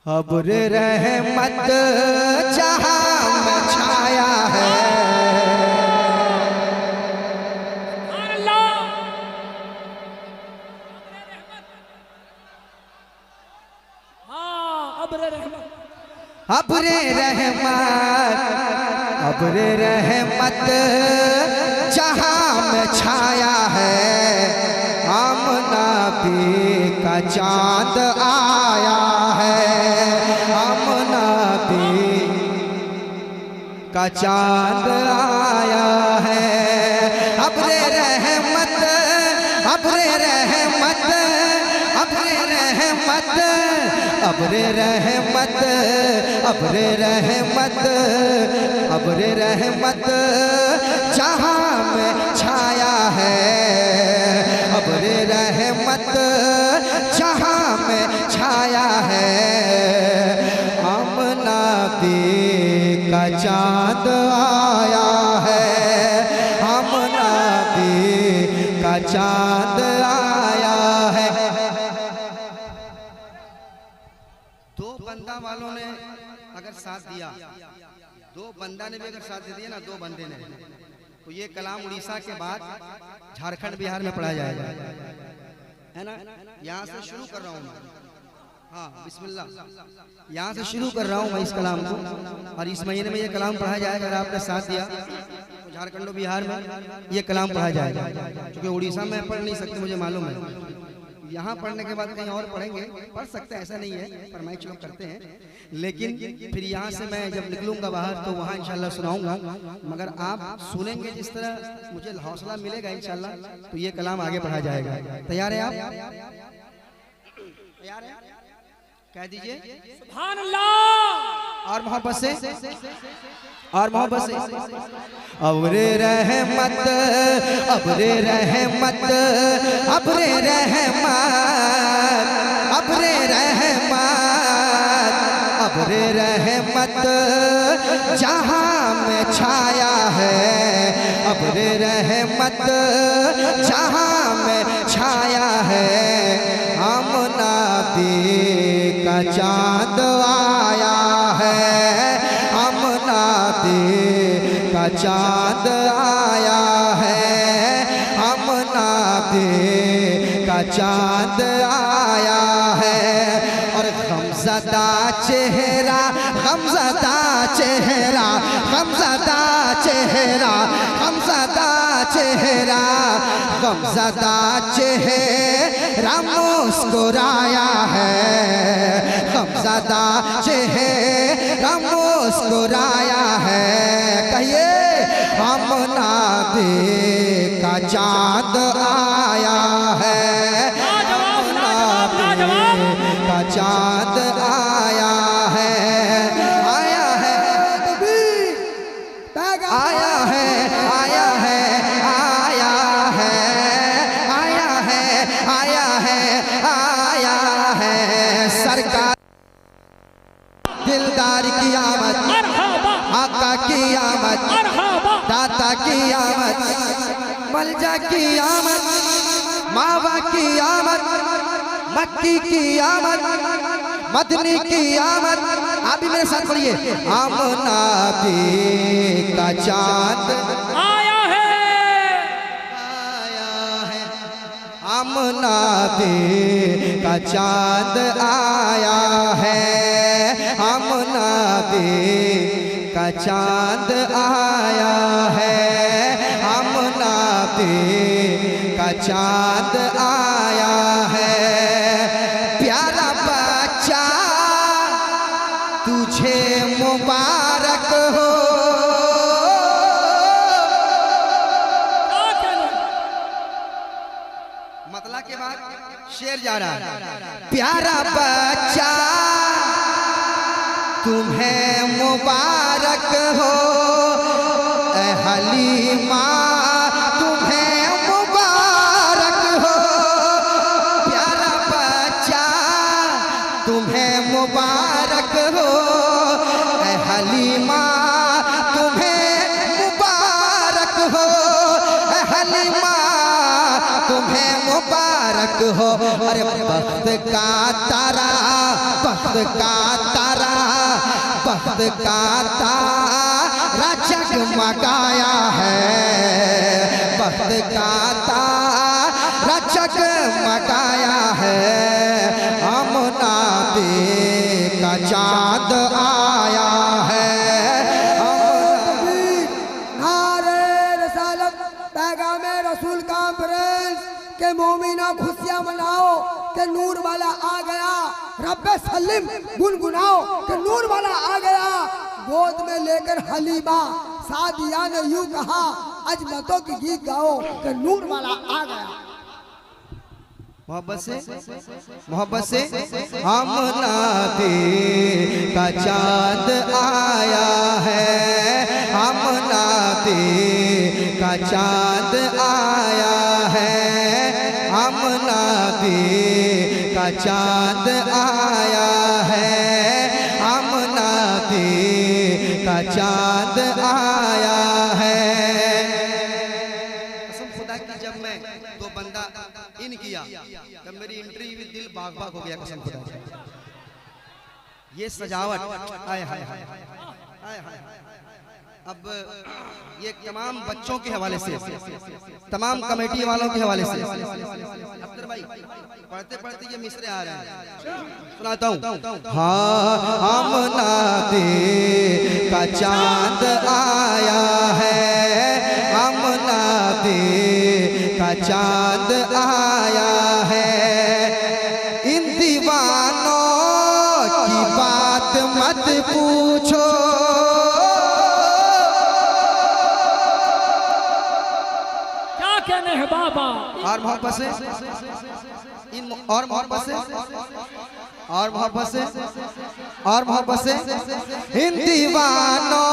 अब्र रहमत जहां में छाया है। अब्र रहमत जहां में छाया है। आमना भी का चांद आया है। आमना भी का चांद आया है। अब्र रहमत अब्र रहमत अब्र रहमत अब्र रहमत अब्र रहमत अब्र रहमत जहां में छाया है। अब्र रहमत जहां में छाया है। आमना भी का चांद आया है। आमना भी का चांद आया है। दो बंदा वालों ने अगर साथ दिया, दो बंदा ने भी अगर साथ दे दिया ना, दो बंदे ने, तो ये कलाम उड़ीसा के बाद झारखंड बिहार में पढ़ा जाएगा, है ना। यहाँ से शुरू कर रहा हूँ मैं। हाँ बिस्मिल्लाह, यहाँ से शुरू कर रहा हूँ मैं इस कलाम को, और इस महीने में ये कलाम पढ़ा जाएगा। अगर आपने साथ दिया तो झारखंड और बिहार में ये कलाम पढ़ा जाएगा। क्योंकि उड़ीसा में पढ़ नहीं सकते, मुझे मालूम है। यहाँ पढ़ने के बाद कहीं और पढ़ेंगे, पढ़ सकते हैं, ऐसा नहीं है, फरमाइश लोग करते हैं। लेकिन फिर यहाँ से मैं जब निकलूंगा बाहर तो वहाँ इंशाल्लाह सुनाऊंगा। मगर आप सुनेंगे जिस तरह मुझे हौसला मिलेगा इंशाल्लाह, तो ये कलाम आगे बढ़ा जाएगा। तैयार है आप? तैयार है? कह दीजिए सुभान अल्लाह। और मोहब्बत से, और मोहब्बत से। अब्र रहमत अब्र रहमत अब्र रहमत अब्र रहमत अब्र रहमत जहां में छाया है। अब्र रहमत जहां में छाया है। आमना भी का चांद आया है। आमना भी का चांद आया है। आमना भी का चांद आया है। और गमज़दा चेहरा गमज़दा चेहरा गमज़दा चेहरा गमज़दा चेहरा गमज़दा चेहरा मुस्कुराया है। गमज़दा चेहरा मुस्कुराया है। कहिए आमना भी का चांद आया है। आमना भी का चांद आया है। आया है आया है आया है आया है आया है आया है आया है। सरकार दिलदार की आमद, आका की आमद, दाता की आमद, मलजा की आमद, मावा की आमद, मक्की की आमद, मदनी की आमद। आप भी मेरे साथ पढ़िए। आमना भी का चांद आया है। आया है। आमना भी का चांद आया है। आमना भी का चांद आया है। आमना भी का चांद आया है। प्यारा बच्चा तुझे मुबारक हो। मतलब के बाद शेर जा रहा है। प्यारा बच्चा तुम्हें मुबारक हो। ऐ हलीमा तुम्हें मुबारक हो। प्यारा बच्चा तुम्हें मुबारक हो। ऐ हलीमा तुम्हें मुबारक हो। ऐ हलीमा तुम्हें मुबारक हो। अरे वक्त का तारा वक्त का तारा, वक्त का तारा जगमगाया है, वक्त का तारा जगमगाया है, आमना दे का चाँद आया है। नारे रिसालत पैगामे रसूल कॉन्फ्रेंस के मोमिना खुशियाँ मनाओ के नूर वाला आ गया, रब्बे सल्लिम गुनगुनाओ के नूर वाला आ गया। गोद में लेकर हलीमा सादिया ने यूं कहा, अजमतों की गीत गाओ के नूर वाला आ गया। मोहब्बत से आमना दे का चाँद आया है, आमना दे का चाँद आया है, आमना दे का चाँद आया है, आमना दे का चाँद आया है। कसम खुदा की जब मैं दो बंदा इन किया तब मेरी एंट्री भी दिल बाग बाग हो गया। कसम खुदा की ये सजावट आय हाय हाय हाय। अब ये तमाम बच्चों के हवाले से, तमाम कमेटी वालों के हवाले से अख्तर भाई पढ़ते पढ़ते ये मिसरे आ रहे हैं, सुनाता हूँ। हाँ आमना दे का चाँद आया है, आमना दे का चाँद आया है, इन दीवानों की बात मत पूछो, बाबा और मोहब्बत से इन और मोहब्बत से और मोहब्बत से और मोहब्बत से इन दीवानों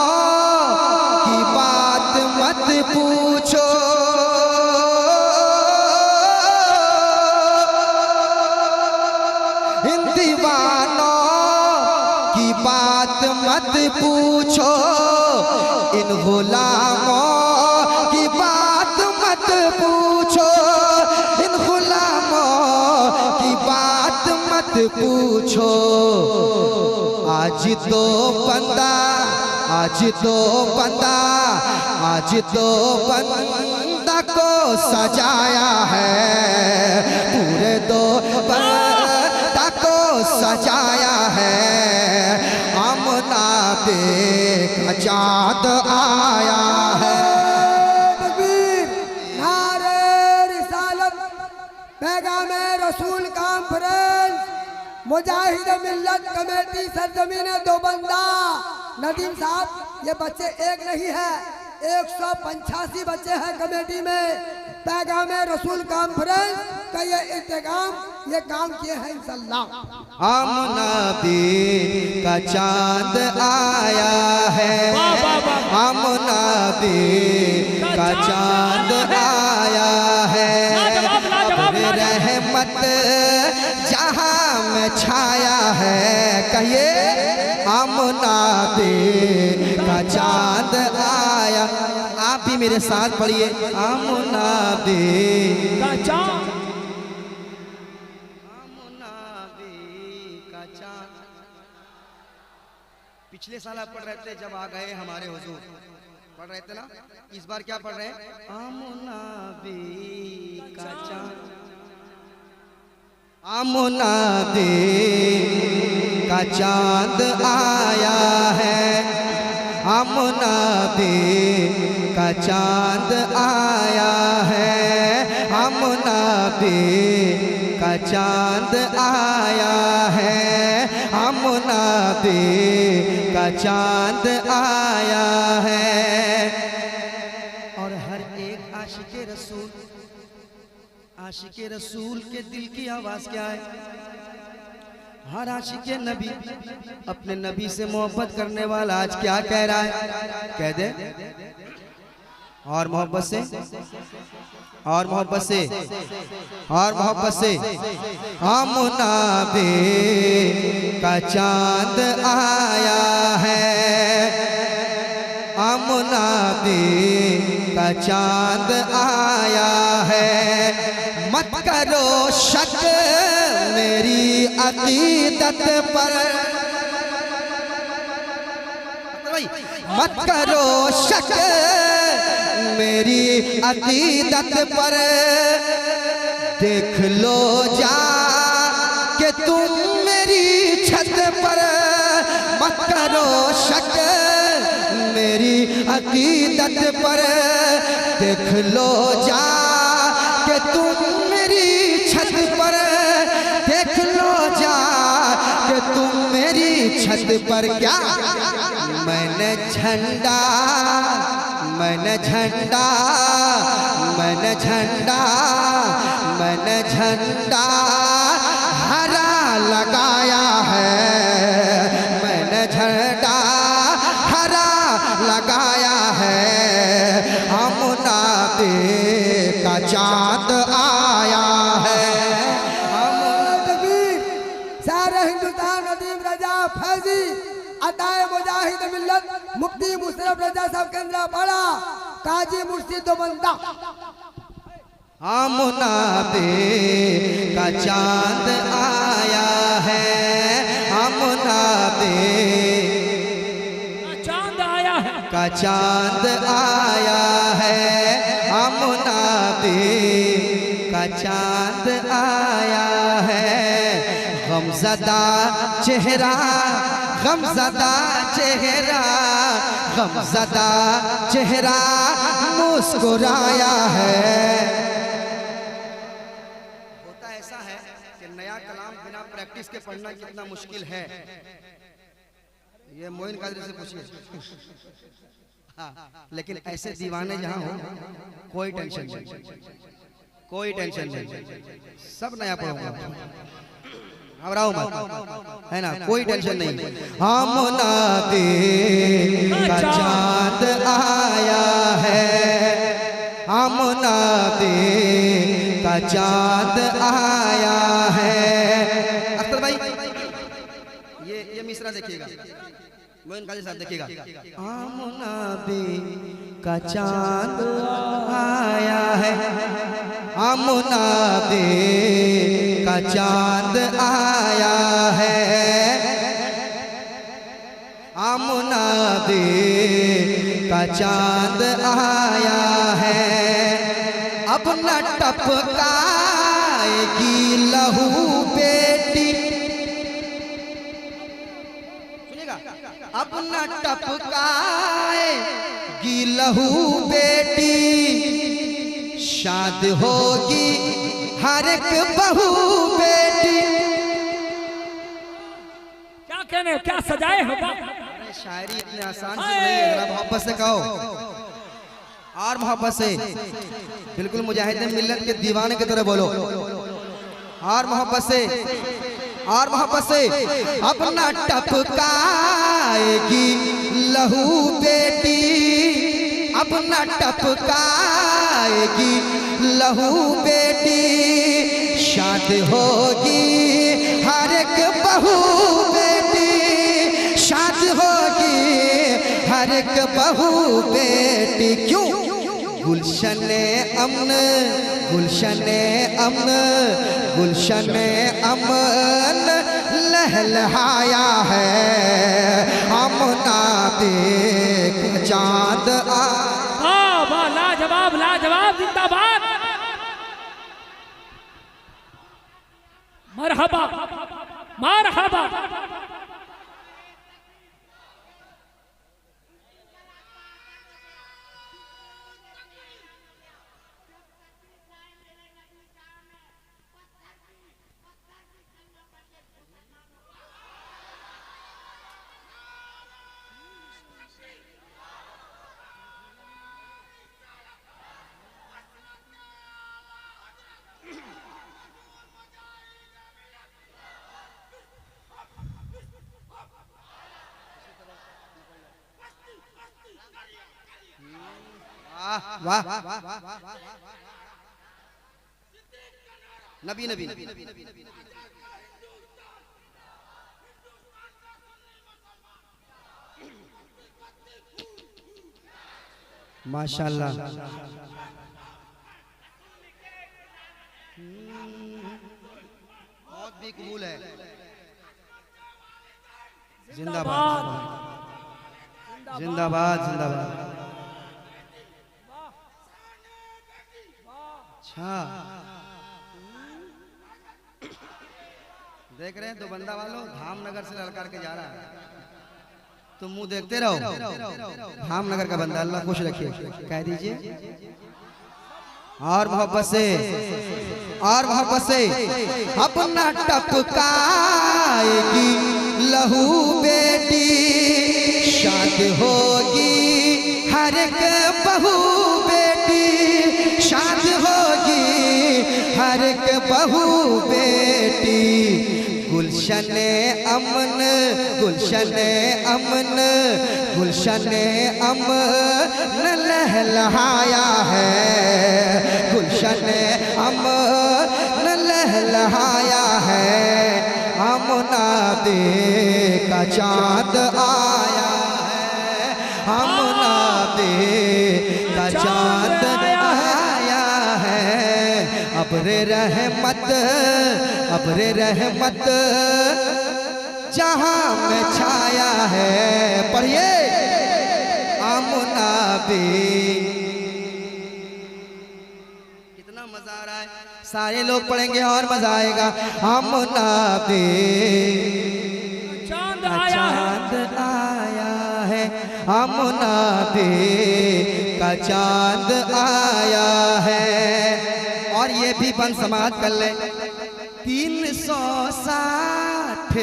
की बात मत पूछो, इन दीवानों की बात मत पूछो, इन गुलामों की बात मत पूछो, इन गुलामों की बात मत पूछो। आज तो बंदा, आज तो बंदा, आज तो बंदा को सजाया है, पूरे दो बंदा को सजाया है, आमना दे का चाँद आया है। पैगामे रसूल कॉन्फ्रेंस मुजाहिद मिल्लत कमेटी सरजमीन दो बंदा। नदीम साहब ये बच्चे एक नहीं है, 185 बच्चे हैं कमेटी में। पैगामे रसूल कॉन्फ्रेंस का ये इंतजाम ये काम किए हैं इंशाल्लाह। आमना दे का चाँद आया है, आमना दे का चाँद आया है, रहमत जहाँ में छाया है, कहिए आमना दे का चाँद आया। आप भी मेरे साथ पढ़िए, आमना दे का चाँद, आमना दे का चाँद। पिछले साल आप पढ़ रहे थे जब आ गए हमारे हुजूर, पढ़ रहे थे ना। इस बार क्या पढ़ रहे हैं? आमना दे का चाँद, आमना दे का चाँद आया है, आमना दे का चाँद आया है, आमना दे का चाँद आया है, आमना दे का चाँद आया है। और हर एक आशिके रसूल, आशिके रसूल के दिल की आवाज क्या है? हर आशिके नबी अपने नबी से मोहब्बत करने वाला आज क्या कह रहा है? कह दे और मोहब्बत से, और मोहब्बत से, और मोहब्बत से। आमना दे का चाँद आया है, आमना दे का चाँद आया है, मत करो शक मेरी अकीदत पर मत करो शक, मेरी अकीदत पर देख लो जा कि तुम मेरी छत पर। मत करो शक, मेरी अकीदत पर देख लो जा कि तुम मेरी छत पर। देख लो जा कि तुम मेरी छत पर। क्या मैंने झंडा मैंने झंडा मैंने झंडा मैंने झंडा हरा लगाया है। मैंने झंडा हरा लगाया है। मुनादे का चांद आया है। सारे हिंदुस्तान नदीम रजा फैजी अताए मुजाहिद मिल्लत मुफ्ती मुशर्रफ रजा साहब के अंदर पड़ा काजी मुर्शिद बंदा। मुनादे का चांद आया है। मुनादे चांद आया है का चांद आया है। मुनादे का चांद आया है। गमज़दा चेहरा गमज़दा चेहरा गमज़दा चेहरा मुस्कुराया है। होता ऐसा है कि नया कलाम बिना प्रैक्टिस के पढ़ना कितना मुश्किल है। ये मोइन कादरी से पूछिए। हाँ, लेकिन ऐसे दीवाने जहाँ हो कोई टेंशन नहीं, कोई टेंशन नहीं, सब नया पढ़ूंगा, घबराओ मत, है ना, कोई टेंशन नहीं। मुनादे का चांद आया है। मुनादे का चांद आया है। अख्तर भाई ये मिसरा देखिएगा, मोइन काजी साहब देखिएगा। मुनादे का चांद आया है। मुनादे का चांद आया है। मुनादे का चांद आया है। अब न टपकाएगी लहू बेटी, सुनिएगा, अब न टपकाएगी लहू बेटी। शाद होगी हर एक बहू बेटी। क्या कहने, क्या सजाए होगा। अरे शायरी इतने आसान से नहीं है, जरा मोहब्बत से कहो और मोहब्बत से, बिल्कुल मुजाहिदीन मिल्लत के दीवाने की तरह बोलो और मोहब्बत से, और मोहब्बत से। अपना टपकाएगी लहू बेटी, अपना टपकाएगी लहू बेटी। शाद होगी हर एक बहू बेटी, शाद होगी हर एक बहू बेटी। क्यों? गुलशने अमन गुलशने अमन गुलशने अमन लहलहाया है। मुनादे का चांद लाजवाब लाजवाब जिंदाबाद। मरहबा मरहबा। वाह नबी नबी माशाल्लाह। बहुत भी कबूल है। जिंदाबाद जिंदाबाद जिंदाबाद। अच्छा देख रहे हैं, 2 बंदा वालों धामनगर से ललकार के जा रहा है, तुम मुंह देखते रहो। धामनगर का बंदा, अल्लाह खुश रखिए, कह दीजिए। और मोहब्बत से, और मोहब्बत से। अपना टपकाएगी लहू बेटी, शाद होगी हर एक बहू बेटी, शाद होगी हर एक बहू बेटी। गुलशन अमन, गुलशन अमन, गुलशन अमन लहलहाया है, गुलशन अमन लहलहाया है। आमना दे का चाँद आया है, आमना दे का चाँद आया है। अब्रे रहमत, अब्रे रहमत जहां में छाया है। पढ़िए आमना बे। कितना मजा आ रहा है, सारे लोग पढ़ेंगे और मजा आएगा। आमना बे चांद का आया है, चांद आया है, आमना बे का चांद आया है। और ये भी बन समाज कर ले। 360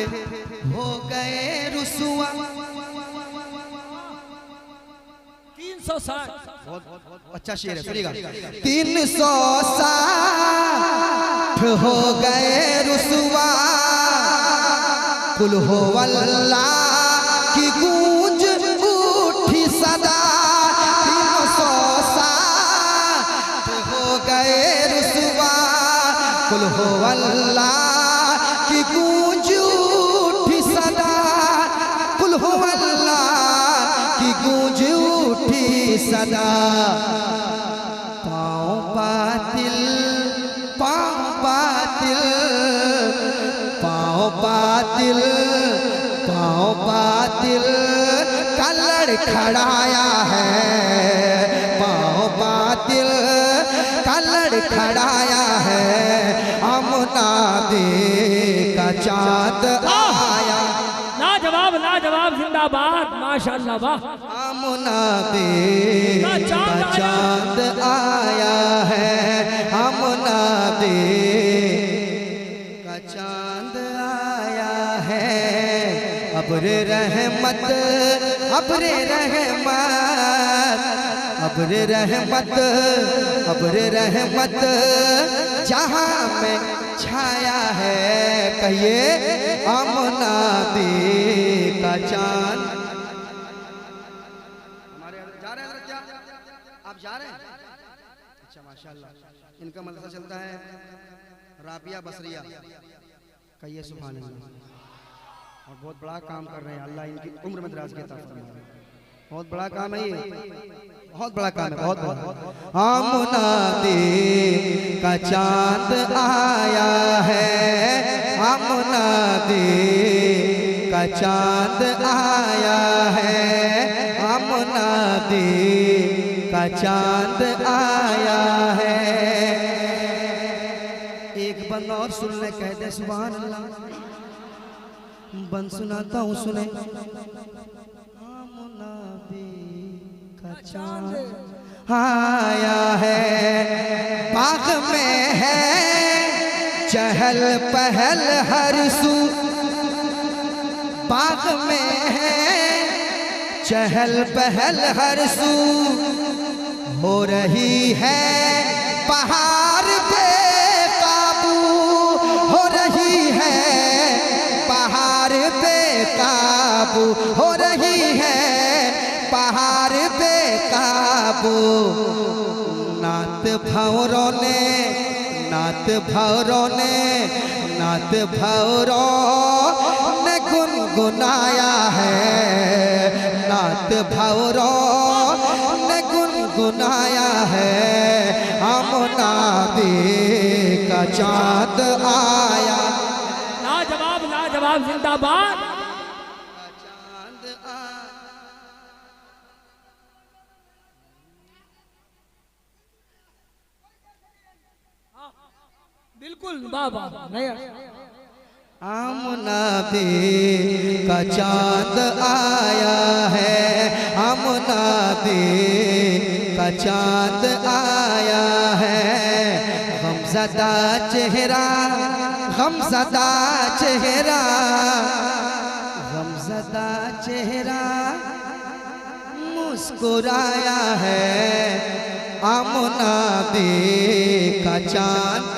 हो गए रुसुआ। 360 बहुत अच्छा शेर है, सुनिएगा। 360 हो गए रुसुआ, कुल हो अल्लाह की गूंज उठी सदा। 360 हो गए रुसुआ, कुल हो अल्लाह की गूंज उठी सदा, कुल हो अल्लाह की गूंज उठी सदा। पाँव बातिल, पाँव बातिल, पाँव बातिल, पाँव बातिल का लड़खड़ाया है, पाँव बातिल का लड़खड़ाया है। आमना दे का चाँद आया, लाजवाब लाजवाब, जिंदाबाद, माशाअल्लाह, वाह। आमना दे का चाँद आया है, आमना दे का चाँद आया है। अब्रे रहमत, अब्रे रहमत, अब्रे रहमत, अब्रे रहमत जहां में छाया है। कहिए आमना दे का चाँद। हमारे जा रहे हैं क्या? आप जा रहे हैं? अच्छा माशाल्लाह। इनका मदरसा चलता है राबिया बसरिया। कहिए सुभान अल्लाह। और बहुत बड़ा काम कर रहे हैं, अल्लाह इनकी उम्र में दराज के अता फरमाए। बहुत बड़ा काम है ये, बहुत बड़ा काम है, बहुत बड़ा। आमना दे का चाँद आया है, आमना दे का चाँद आया है, आमना दे का चाँद आया है। एक बंदा और सुन ले, कह दे सुभान अल्लाह। बन सुनाता हूँ, सुने। आमना दे का चाँद आया है, बाग में है चहल पहल हर सू, बाग में है चहल पहल हर सू। हो रही है बहार बेकाबू, हो रही है बहार बेकाबू, हो रही है बहार बेकाबू। नात भौरों ने, नात भौरों ने, नात भौरों ने गुनगुनाया है, नात भौरों ने गुनगुनाया है। आमना दे का चाँद आया, लाजवाब जिंदाबाद। चांद बिल्कुल वाह वाह नहीं आमना बे का चांद आया है, आमना बे का चांद आया है। गमज़दा चेहरा, गमज़दा चेहरा, गमज़दा चेहरा मुस्कुराया है। आमना बे का चांद